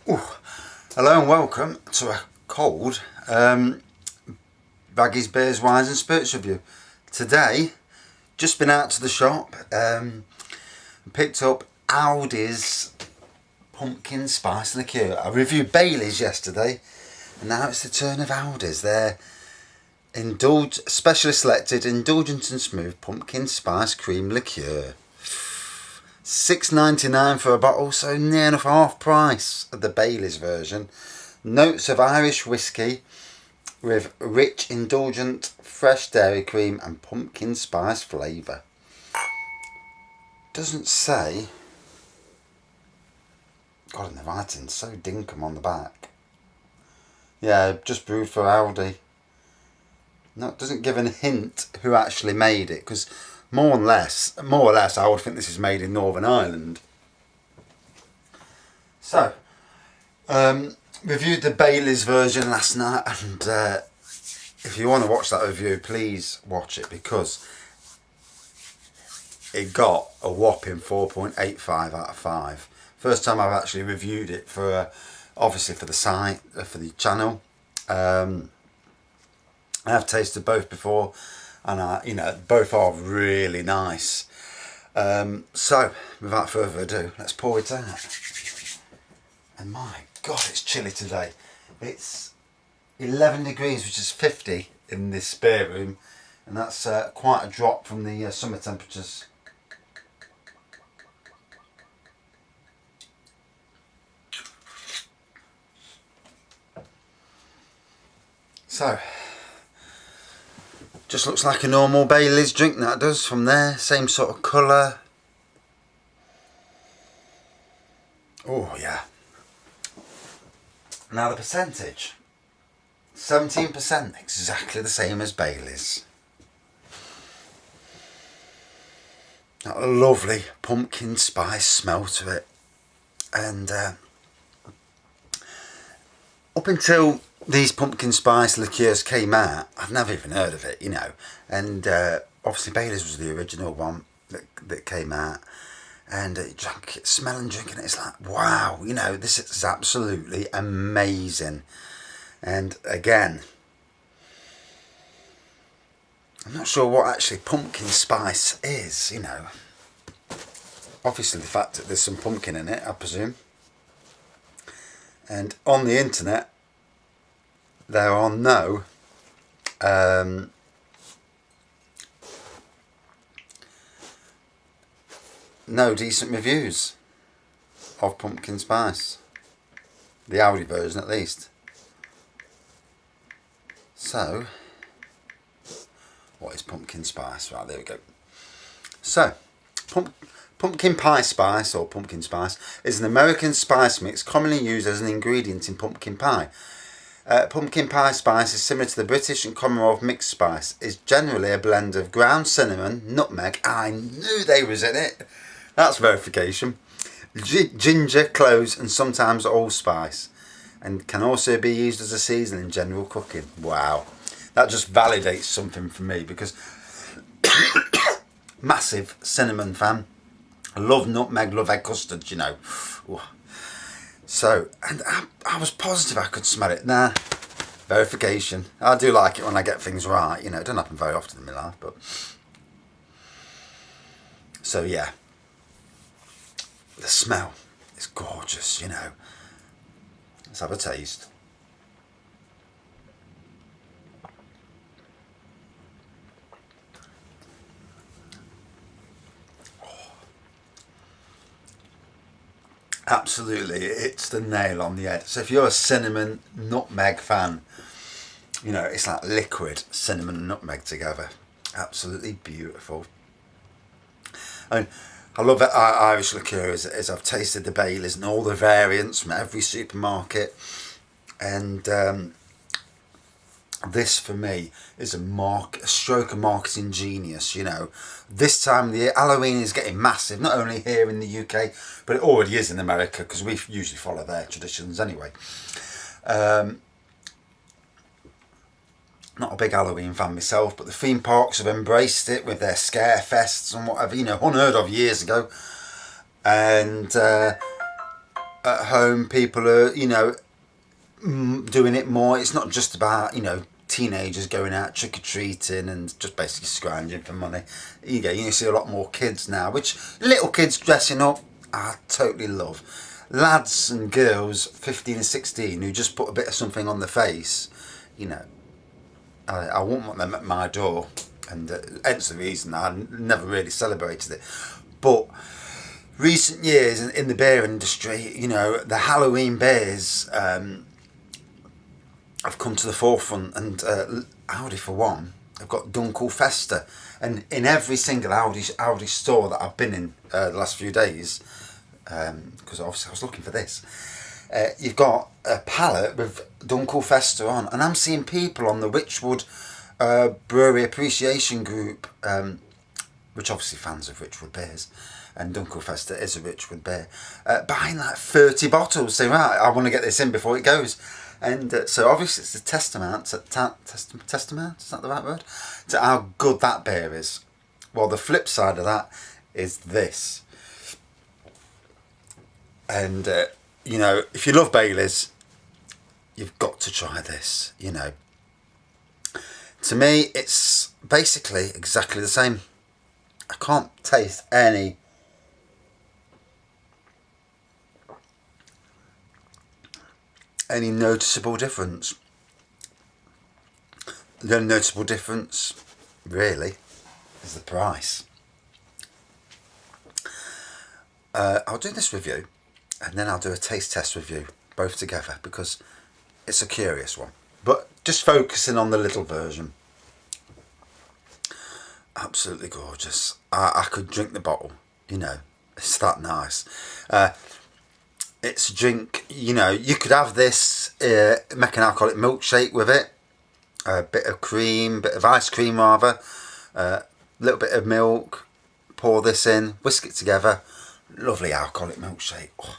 Ooh. Hello and welcome to a cold Baggies, Beers, Wines and Spirits review. Today, just been out to the shop, picked up Aldi's pumpkin spice liqueur. I reviewed Bailey's yesterday and now it's the turn of Aldi's. Their specially selected indulgent and smooth pumpkin spice cream liqueur. $6.99 for a bottle, so near enough half price of the Bailey's version. Notes of Irish whiskey with rich, indulgent, fresh dairy cream and pumpkin spice flavour. Doesn't say. God, and the writing's so dinkum on the back. Yeah, just brewed for Aldi. No, it doesn't give a hint who actually made it, because more or less, I would think this is made in Northern Ireland. So, reviewed the Bailey's version last night, and if you want to watch that review, please watch it, because it got a whopping 4.85 out of 5. First time I've actually reviewed it for, obviously for the site, for the channel. I have tasted both before, and both are really nice. So without further ado, let's pour it out. And my God, it's chilly today. It's 11 degrees, which is 50 in this spare room, and that's quite a drop from the summer temperatures. So, just looks like a normal Bailey's drink, that does, from there. Same sort of colour. Oh yeah. Now the percentage. 17%, exactly the same as Bailey's. Got a lovely pumpkin spice smell to it. And up until these pumpkin spice liqueurs came out, I've never even heard of it, and obviously Bailey's was the original one that came out, and smelling, drinking it, it's like, wow, this is absolutely amazing. And again, I'm not sure what actually pumpkin spice is, obviously the fact that there's some pumpkin in it, I presume, and on the internet there are no decent reviews of pumpkin spice, the Aldi version at least. So, what is pumpkin spice? Right, there we go. So, pumpkin pie spice, or pumpkin spice, is an American spice mix commonly used as an ingredient in pumpkin pie. Pumpkin pie spice is similar to the British and Commonwealth mixed spice. It's generally a blend of ground cinnamon, nutmeg, I knew they was in it, that's verification, ginger, cloves and sometimes allspice, and can also be used as a seasoning in general cooking. Wow, that just validates something for me, because massive cinnamon fan. I love nutmeg, love egg custard, Ooh. So, and I was positive I could smell it. Nah, verification. I do like it when I get things right, it doesn't happen very often in my life, but. So yeah, the smell is gorgeous, Let's have a taste. Absolutely, it's the nail on the head. So if you're a cinnamon nutmeg fan, it's like liquid cinnamon and nutmeg together. Absolutely beautiful. And I love that Irish liqueur as I've tasted the Bailey's and all the variants from every supermarket, and this for me is a stroke of marketing genius. This time the Halloween is getting massive, not only here in the UK, but it already is in America, because we usually follow their traditions anyway. Not a big Halloween fan myself, but the theme parks have embraced it with their scare fests and whatever, unheard of years ago. And at home. People are, you know, doing it more. It's not just about, you know, teenagers going out trick-or-treating and just basically scrounging for money. You see a lot more kids now, which little kids dressing up, I totally love. Lads and girls 15 and 16 who just put a bit of something on their face, you know, I wouldn't want them at my door, and hence the reason I never really celebrated it. But recent years in the beer industry, you know, the Halloween beers have come to the forefront, and Aldi for one have got Dunkelfester, and in every single Aldi store that I've been in the last few days, because obviously I was looking for this, you've got a pallet with Dunkelfester on, and I'm seeing people on the Richwood Brewery Appreciation Group, which obviously fans of Richwood beers, and Dunkelfester is a Richwood beer, buying like 30 bottles, saying, right, I want to get this in before it goes. And so obviously it's a testament, testament, is that the right word? To how good that beer is. Well, the flip side of that is this. And, you know, if you love Baileys, you've got to try this, you know. To me, it's basically exactly the same. I can't taste any noticeable difference. The only noticeable difference, really, is the price. I'll do this review, and then I'll do a taste test review, both together, because it's a curious one. But just focusing on the little version. Absolutely gorgeous. I could drink the bottle, you know, it's that nice. It's a drink, you know, you could have this, make an alcoholic milkshake with it, a bit of cream, bit of ice cream rather, a little bit of milk, pour this in, whisk it together, lovely alcoholic milkshake. Oh.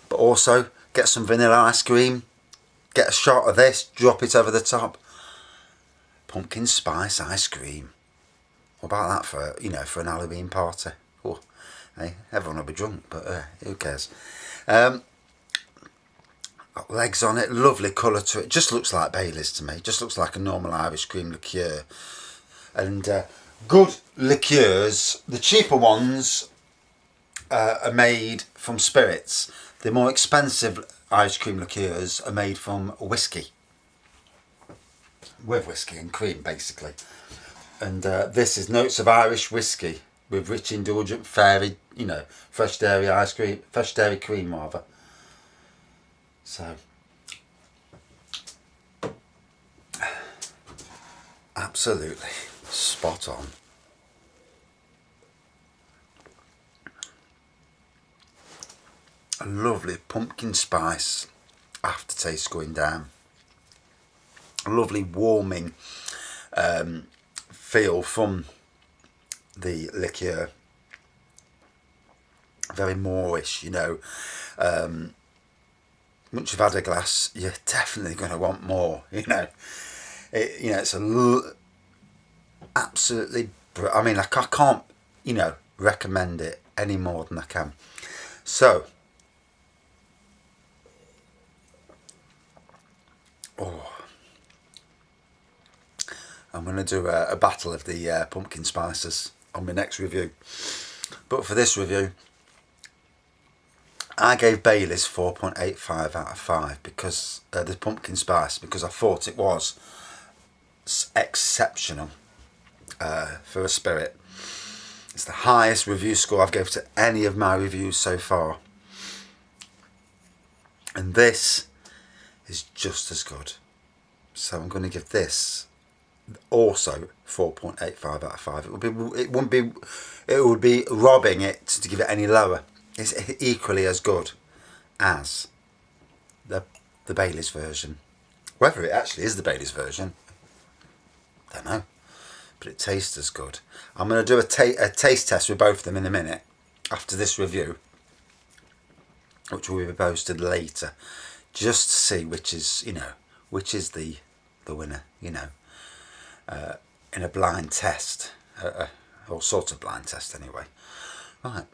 But also, get some vanilla ice cream, get a shot of this, drop it over the top. Pumpkin spice ice cream. What about that for, you know, for an Halloween party? Oh, hey, everyone will be drunk, but who cares? Got legs on it, lovely colour to it, just looks like Baileys to me, just looks like a normal Irish cream liqueur. And good liqueurs, the cheaper ones are made from spirits, the more expensive Irish cream liqueurs are made from whiskey, with whiskey and cream basically. And this is notes of Irish whiskey with rich, indulgent, fairy, you know, fresh dairy ice cream, fresh dairy cream rather. So, absolutely spot on. A lovely pumpkin spice aftertaste going down. A lovely warming feel from the liqueur. Very moreish, you know. Once you've had a glass, you're definitely going to want more, you know. It's absolutely, I mean, like, I can't, you know, recommend it any more than I can. So, I'm going to do a battle of the pumpkin spices on my next review. But for this review, I gave Baileys 4.85 out of 5 because the pumpkin spice, because I thought it was exceptional for a spirit. It's the highest review score I've given to any of my reviews so far. And this is just as good. So I'm going to give this also 4.85 out of 5. It would be robbing it to give it any lower. It's equally as good as the Baileys version. Whether it actually is the Baileys version, I don't know, but it tastes as good. I'm going to do a taste test with both of them in a minute after this review, which will be posted later, just to see which is, you know, which is the winner, you know, in a blind test, or sort of blind test anyway. Right.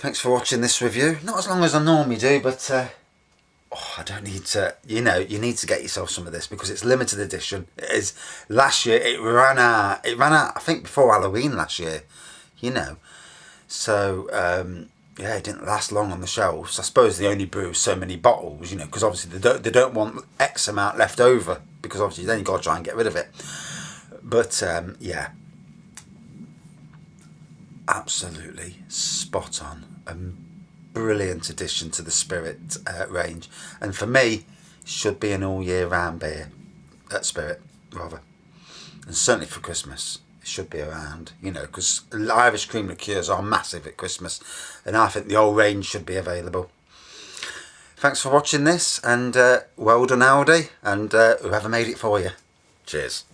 Thanks for watching this review. Not as long as I normally do, but I don't need to, you need to get yourself some of this because it's limited edition. It is. Last year it ran out, I think before Halloween last year, So, yeah, it didn't last long on the shelves. I suppose they only brew so many bottles, because obviously they don't want X amount left over, because obviously then you've got to try and get rid of it. But, yeah, absolutely spot on. A brilliant addition to the spirit range. And for me, should be an all year round beer. Spirit, rather. And certainly for Christmas. Should be around, because Irish Cream Liqueurs are massive at Christmas, and I think the whole range should be available. Thanks for watching this, and well done Aldi, and whoever made it for you. Cheers.